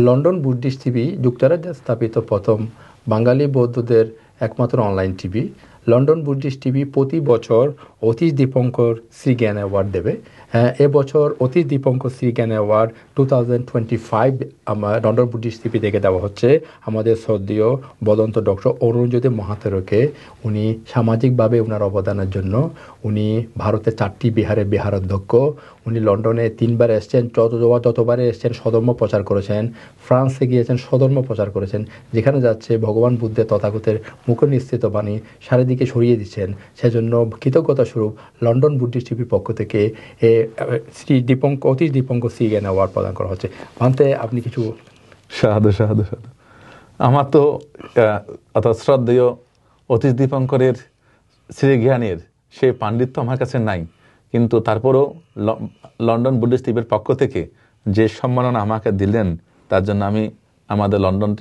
London Buddhist TV যুক্তরাজ্যে স্থাপিত প্রথম বাঙালি বৌদ্ধদের একমাত্র online TV. London Buddhist TV প্রতি বছর অতীশ দীপঙ্কর শ্রীজ্ঞান অ্যাওয়ার্ড দেবে। এবছর অতীশ দীপঙ্কর শ্রীজ্ঞান অ্যাওয়ার্ড 2025 আমার লন্ডন বুদ্ধিস্ট টিভি থেকে দেওয়া হচ্ছে আমাদের শ্রদ্ধেয় বদন্ত ডক্টর অরুণজ্যোতি মহাতেরোকে। উনি সামাজিকভাবে ওনার অবদানের জন্য উনি ভারতের 4টি বিহারের বিহারাধ্যক্ষ। উনি লন্ডনে 3বার এসছেন, যতবারে এসছেন স্বধর্ম প্রচার করেছেন। ফ্রান্সে গিয়েছেন, স্বধর্ম প্রচার করেছেন। যেখানে যাচ্ছে ভগবান বুদ্ধের তথাগতের মুখনিসৃত বাণী চারিদিকে ছড়িয়ে দিচ্ছেন। সেজন্য কৃতজ্ঞতা স্বরূপ লন্ডন বুদ্ধিস্ট টিভির পক্ষ থেকে অতীশ দীপঙ্কর শ্রীজ্ঞান অ্যাওয়ার্ড প্রদান করা হচ্ছে। ভান্তে, আপনি কিছু? সাধু সাধু সাধু। আমার তো অর্থাৎ শ্রদ্ধেয় অতীশ দীপঙ্করের শ্রীজ্ঞানের সেই পাণ্ডিত্য আমার কাছে নাই, কিন্তু তারপরেও লন্ডন বুদ্ধিস্ট টিভির পক্ষ থেকে যে সম্মাননা আমাকে দিলেন তার জন্য আমি আমাদের লন্ডন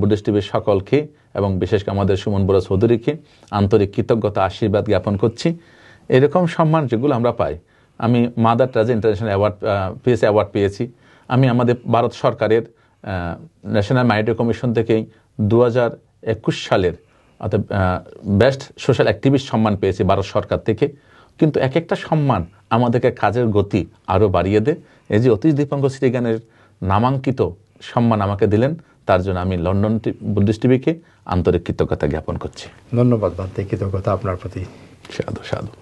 বুদ্ধিস্ট টিভির সকলকে এবং বিশেষ করে আমাদের সুমন বড়ুয়া চৌধুরীকে আন্তরিক কৃতজ্ঞতা আশীর্বাদ জ্ঞাপন করছি। এরকম সম্মান যেগুলো আমরা পাই, আমি মাদার ট্রেজা ইন্টারন্যাশনাল অ্যাওয়ার্ড পেয়েছি। আমি আমাদের ভারত সরকারের ন্যাশনাল মাইনরিটি কমিশন থেকেই 2021 সালের অর্থাৎ বেস্ট সোশ্যাল অ্যাক্টিভিস্ট সম্মান পেয়েছি ভারত সরকার থেকে। কিন্তু এক একটা সম্মান আমাদেরকে কাজের গতি আরও বাড়িয়ে দেয়। এই যে অতীশ দীপঙ্কর শ্রীজ্ঞানের নামাঙ্কিত সম্মান আমাকে দিলেন, তার জন্য আমি লন্ডন বুদ্ধিস্ট টিভিকে আন্তরিক কৃতজ্ঞতা জ্ঞাপন করছি। ধন্যবাদ ভান্তে, কৃতজ্ঞতা আপনার প্রতি। সাধু সাধু।